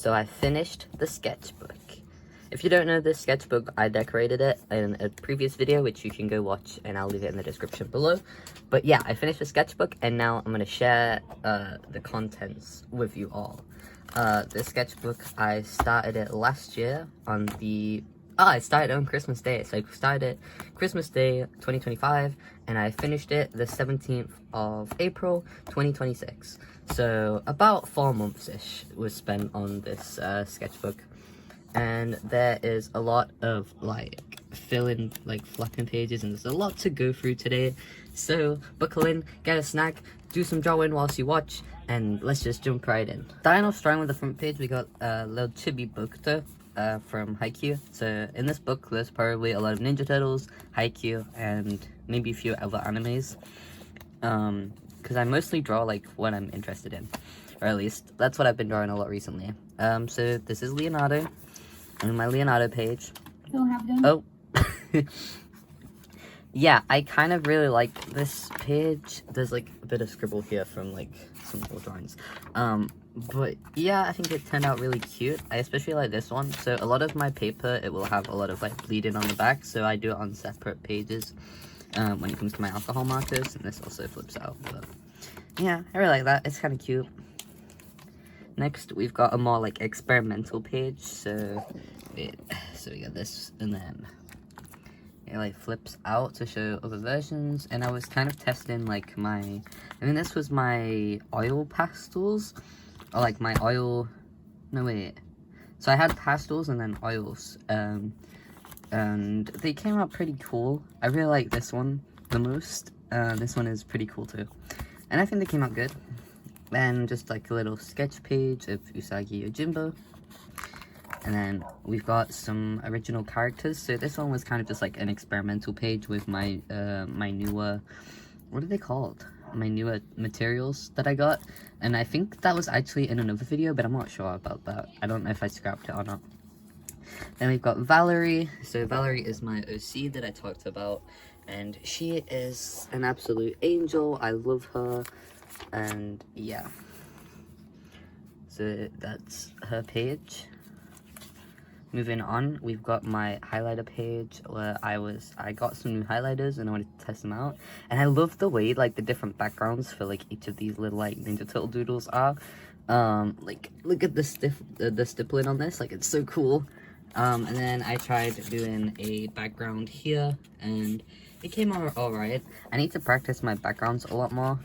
So I finished the sketchbook. If you don't know this sketchbook, I decorated it in a previous video, which you can go watch, and I'll leave it in the description below. But yeah, I finished the sketchbook, and now I'm going to share the contents with you all. The sketchbook, I started it last year on the... I started on Christmas Day. So I started it Christmas Day 2025, and I finished it the 17th of April 2026. So about 4 months-ish was spent on this sketchbook. And there is a lot of like filling, like flapping pages, and there's a lot to go through today. So buckle in, get a snack, do some drawing whilst you watch, and let's just jump right in. Starting off strong with the front page, we got a little chibi book from Haikyuu. So in this book, there's probably a lot of Ninja Turtles, Haikyuu, and maybe a few other animes. Because I mostly draw like what I'm interested in, or at least that's what I've been drawing a lot recently. So this is Leonardo. On my Leonardo page. Don't have them. Oh. Yeah, I kind of really like this page. There's like a bit of scribble here from like some old drawings. But yeah, I think it turned out really cute. I especially like this one. So a lot of my paper, it will have a lot of like bleeding on the back. So I do it on separate pages when it comes to my alcohol markers. And this also flips out. But yeah, I really like that. It's kind of cute. Next, we've got a more like experimental page. So we got this, and then it like flips out to show other versions. And I was kind of testing like this was my oil pastels, or like my oil. No wait. So I had pastels and then oils, and they came out pretty cool. I really like this one the most. This one is pretty cool too, and I think they came out good. And just like a little sketch page of Usagi Yojimbo. And then we've got some original characters. So this one was kind of just like an experimental page with my my newer, what are they called? My newer materials that I got. And I think that was actually in another video, but I'm not sure about that. I don't know if I scrapped it or not. Then we've got Valerie. So Valerie is my OC that I talked about. And she is an absolute angel. I love her. And yeah, so that's her page. Moving on, we've got my highlighter page where I got some new highlighters and I wanted to test them out. And I love the way like the different backgrounds for like each of these little like Ninja Turtle doodles are. Like look at the stippling on this, like it's so cool. And then I tried doing a background here, and it came out alright. I need to practice my backgrounds a lot more.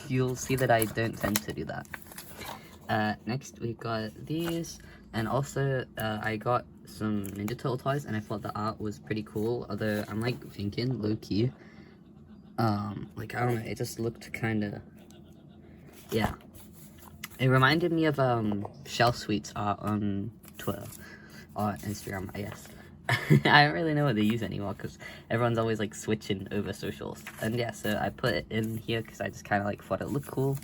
You'll see that I don't tend to do that. Next we got these, and also I got some Ninja Turtle toys, and I thought the art was pretty cool. Although I'm like thinking low key, like I don't know, it just looked kind of, yeah. It reminded me of Shell Sweet's art on Twitter. Or Instagram, I guess. I don't really know what they use anymore because everyone's always like switching over socials. And yeah, so I put it in here because I just kind of like thought it looked cool.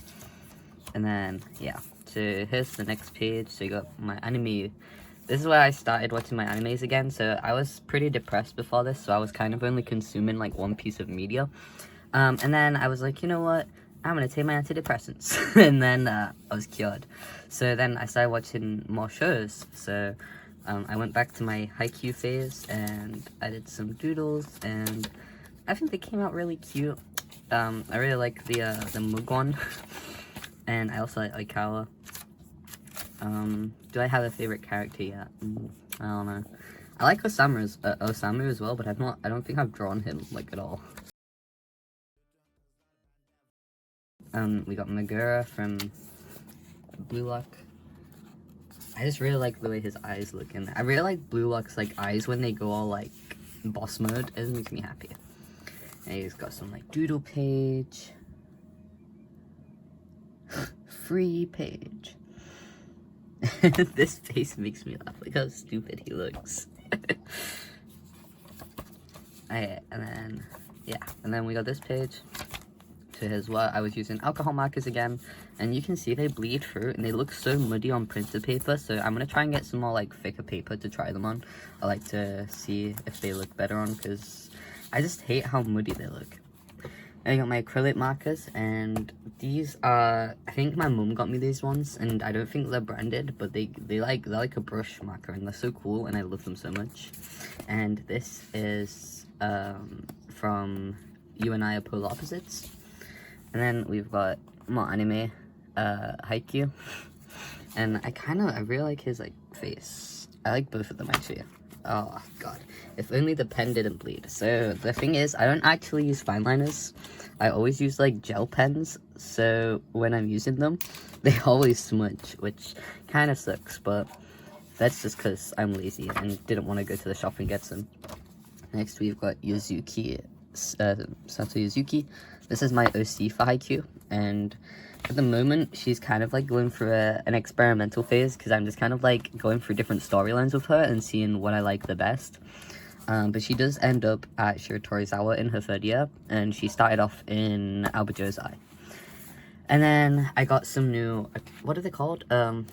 And then yeah, so here's the next page. So you got my anime. This is where I started watching my animes again. So I was pretty depressed before this, so I was kind of only consuming like one piece of media. And then I was like, you know what? I'm gonna take my antidepressants. And then I was cured. So then I started watching more shows. So I went back to my Haikyuu phase, and I did some doodles, and I think they came out really cute. I really like the mug one, and I also like Aikawa. Do I have a favorite character yet? I don't know. I like Osamu as well, but I don't think I've drawn him like at all. We got Megura from Blue Lock. I just really like the way his eyes look, and I really like Blue Lock's like eyes when they go all like boss mode. It makes me happy. And he's got some like doodle page, free page. This face makes me laugh. Look how stupid he looks. Okay, and then we got this page. As well, I was using alcohol markers again, and you can see they bleed through and they look so muddy on printed paper. So I'm gonna try and get some more like thicker paper to try them on. I like to see if they look better on, because I just hate how muddy they look. I got my acrylic markers, and these are, I think my mum got me these ones, and I don't think they're branded, but they're like a brush marker, and they're so cool, and I love them so much. And this is from You and I Are Polar Opposites. And then we've got more anime, Haikyuu, and I really like his like face. I like both of them actually. Oh god, if only the pen didn't bleed. So the thing is, I don't actually use fine liners. I always use like gel pens, so when I'm using them, they always smudge, which kind of sucks, but that's just because I'm lazy and didn't want to go to the shop and get some. Next we've got Yuzuki, Sato Yuzuki. This is my OC for Haikyuu, and at the moment she's kind of like going through an experimental phase, because I'm just kind of like going through different storylines with her and seeing what I like the best. But she does end up at Shiratorizawa in her 3rd year, and she started off in Aobajozai. And then I got some new, what are they called? Oh,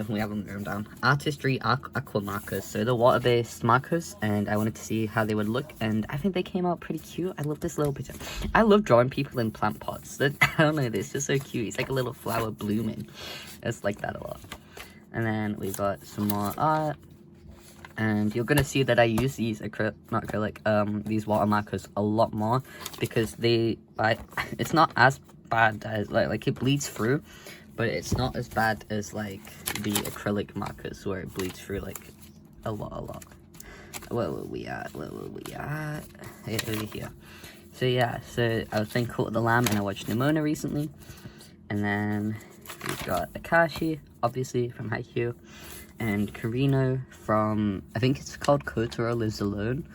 we have them written down. Artistry Aqua markers. So they're water-based markers, and I wanted to see how they would look, and I think they came out pretty cute. I love this little picture. I love drawing people in plant pots. I don't know, it's just so cute. It's like a little flower blooming. I just like that a lot. And then we've got some more art. And you're gonna see that I use these these water markers a lot more, because it's not as bad as like it bleeds through, but it's not as bad as like the acrylic markers where it bleeds through like a lot. Where were we at? Yeah, over here. So yeah, so I was playing Cult of the Lamb, and I watched Nimona recently. And then we've got Akashi, obviously from Haikyuu, and Karino from, I think it's called Kotaro Lives Alone,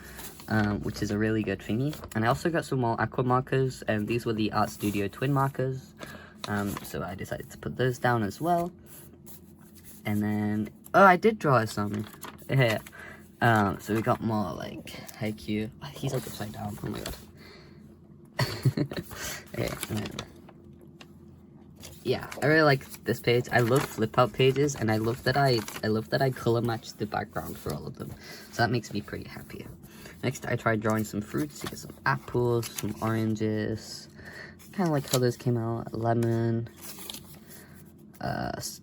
which is a really good thingy. And I also got some more aqua markers, and these were the Art Studio twin markers, so I decided to put those down as well. And then, oh, I did draw some here. So we got more like Haikyuu. Oh, he's like upside down, oh my god. Okay, and then, yeah, I really like this page. I love flip out pages, and I love that I color match the background for all of them. So that makes me pretty happy. Next, I tried drawing some fruits. You get some apples, some oranges. Kind of like how those came out. Lemon,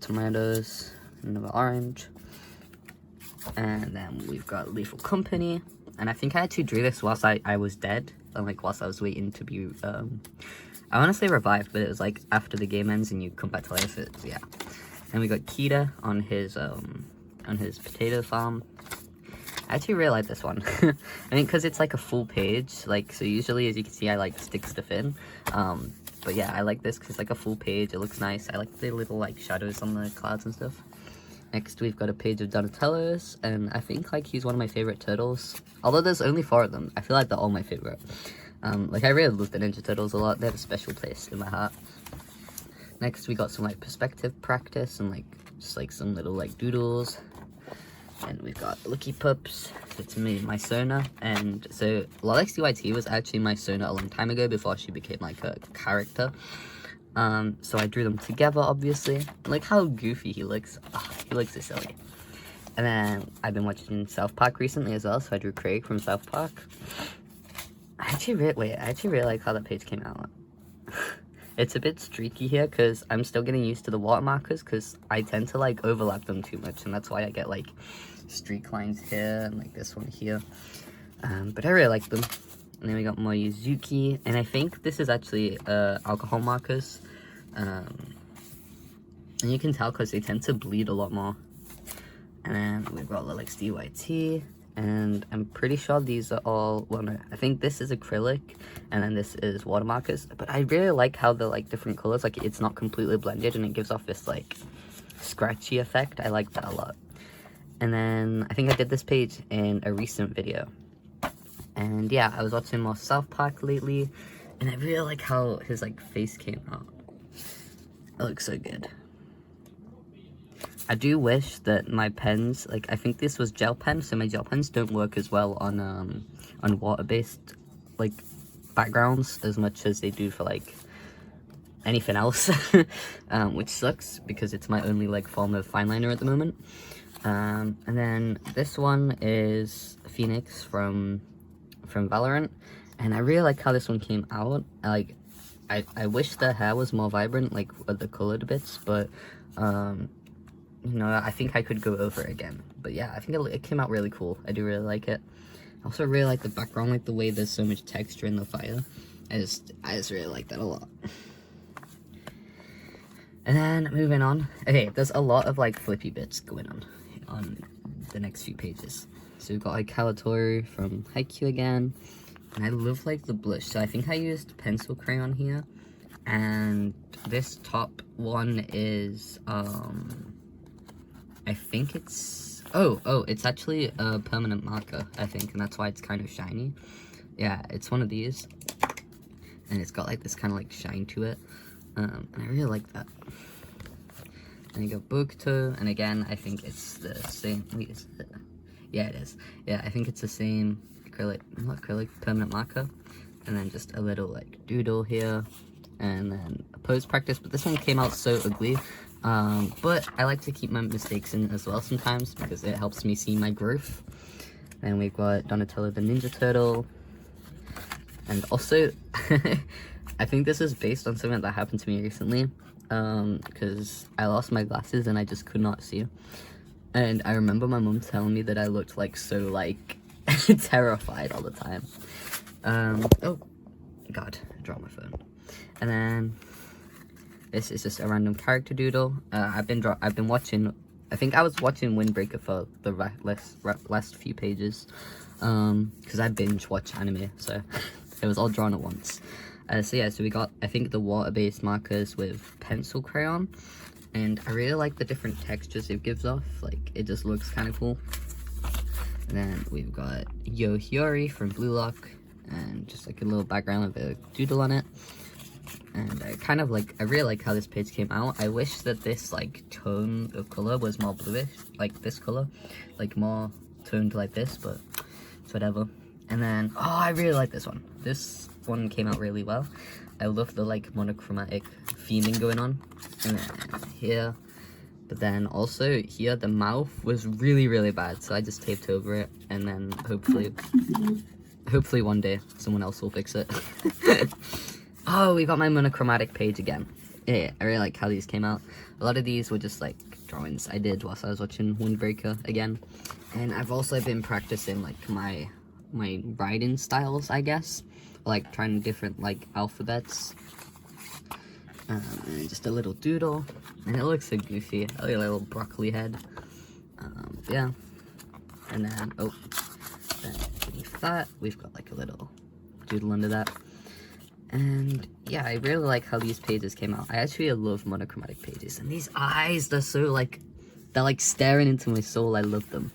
tomatoes, another orange. And then we've got Lethal Company. And I think I actually drew this whilst I was dead, and like whilst I was waiting to be I want to say revived, but it was like after the game ends and you come back to life. Yeah. And we got Kita on his potato farm. I actually really like this one. I mean, because it's like a full page, like, so usually, as you can see, I like stick stuff in. But yeah, I like this because it's like a full page. It looks nice. I like the little like shadows on the clouds and stuff. Next, we've got a page of Donatello's, and I think like he's one of my favorite turtles. Although there's only 4 of them, I feel like they're all my favorite. Like I really love the Ninja Turtles a lot. They have a special place in my heart. Next, we got some like perspective practice and like just like some little like doodles. And we've got Lucky Pups. It's me, my Sona. And so Lalexi YT was actually my Sona a long time ago, before she became like a character. So I drew them together, obviously. Like how goofy he looks. Oh, he looks so silly. And then I've been watching South Park recently as well, so I drew Craig from South Park. I actually really like how that page came out. It's a bit streaky here because I'm still getting used to the water markers, because I tend to like overlap them too much, and that's why I get like streak lines here and like this one here. But I really like them. And then we got more Yuzuki, and I think this is actually alcohol markers. And you can tell because they tend to bleed a lot more. And then we've got Lilix DYT, and I'm pretty sure these are all, well no, I think this is acrylic, and then this is water markers. But I really like how they're like different colors, like it's not completely blended, and it gives off this like scratchy effect. I like that a lot. And then I think I did this page in a recent video. And yeah, I was watching more South Park lately, and I really like how his like face came out. It looks so good. I do wish that my pens, like I think this was gel pen, so my gel pens don't work as well on water-based like backgrounds as much as they do for like anything else, which sucks because it's my only like form of fine liner at the moment. And then this one is Phoenix from Valorant, and I really like how this one came out. Like I wish the hair was more vibrant, like with the colored bits, but you know, I think I could go over it again. But yeah, I think it came out really cool. I do really like it. I also really like the background, like the way there's so much texture in the fire. I just really like that a lot. And then moving on. Okay, there's a lot of like flippy bits going on the next few pages. So we've got like Kawatoru from Haikyuu again. And I love like the blush. So I think I used pencil crayon here. And this top one is I think it's it's actually a permanent marker, I think, and that's why it's kind of shiny. Yeah, it's one of these. And it's got like this kind of like shine to it. And I really like that. Then you go Bokuto, and again, I think it's the same. Wait, is it? Yeah, it is. Yeah, I think it's the same acrylic permanent marker, and then just a little like doodle here, and then a pose practice. But this one came out so ugly. But I like to keep my mistakes in as well sometimes because it helps me see my growth. Then we've got Donatello the Ninja Turtle, and also I think this is based on something that happened to me recently. Because I lost my glasses and I just could not see. And I remember my mom telling me that I looked like so like terrified all the time. Oh god, I dropped my phone. And then this is just a random character doodle. I've been watching. I think I was watching Windbreaker for the last few pages. Because I binge watch anime, so it was all drawn at once. So yeah, so we got, I think, the water-based markers with pencil crayon, and I really like the different textures it gives off. Like, it just looks kind of cool. And then we've got Yo Hiyori from Blue Lock, and just like a little background with a doodle on it. And I really like how this page came out. I wish that this like tone of color was more bluish, like this color, like more toned like this, but it's whatever. And then, oh, I really like this one. This one came out really well. I love the like monochromatic theming going on. And then here, but then also here the mouth was really bad, so I just taped over it, and then hopefully one day someone else will fix it. Oh, we got my monochromatic page again. Yeah, I really like how these came out. A lot of these were just like drawings I did whilst I was watching Windbreaker again. And I've also been practicing like my writing styles, I guess, like trying different like alphabets, and just a little doodle, and it looks so goofy, a little broccoli head. Yeah, and then then beneath that we've got like a little doodle under that. And yeah, I really like how these pages came out. I actually love monochromatic pages, and these eyes, they're so like, they're like staring into my soul. I love them.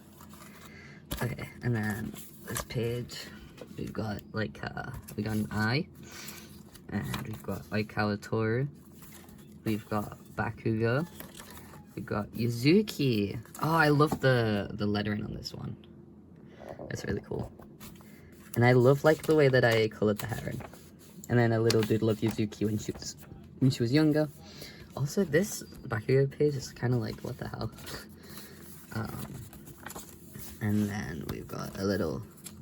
Okay, and then this page, we've got like we got an eye, and we've got like Kawatoru, we've got Bakugo, we've got Yuzuki. Oh, I love the lettering on this one. That's really cool. And I love like the way that I colored the hair in. And then a little doodle of Yuzuki when she was younger. Also, this Bakugo page is kind of like, what the hell. And then we've got a little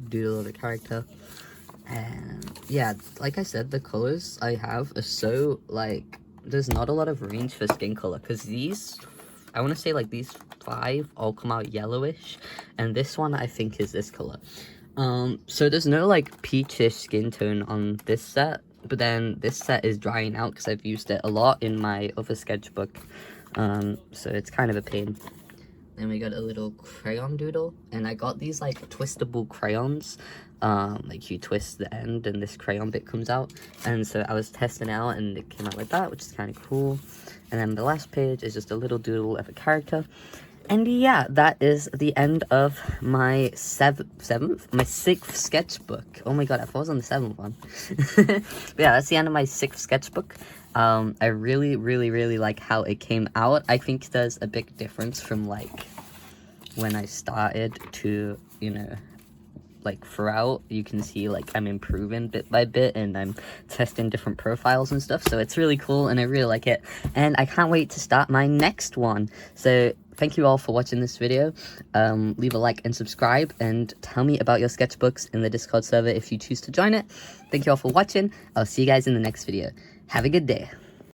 doodle of the character. And yeah, like I said, the colors I have are so like, there's not a lot of range for skin color, because these, I want to say like these 5 all come out yellowish, and this one I think is this color. So there's no like peachish skin tone on this set, but then this set is drying out because I've used it a lot in my other sketchbook, so it's kind of a pain. Then we got a little crayon doodle, and I got these like twistable crayons, like you twist the end and this crayon bit comes out, and so I was testing out and it came out like that, which is kind of cool. And then the last page is just a little doodle of a character. And yeah, that is the end of my my 6th sketchbook. Oh my god, I thought I was on the 7th one. But yeah, that's the end of my 6th sketchbook. I really like how it came out. I think there's a big difference from like when I started to, you know, like throughout. You can see like I'm improving bit by bit, and I'm testing different profiles and stuff, so it's really cool and I really like it, and I can't wait to start my next one. So thank you all for watching this video. Leave a like and subscribe, and tell me about your sketchbooks in the Discord server if you choose to join it. Thank you all for watching. I'll see you guys in the next video. Have a good day.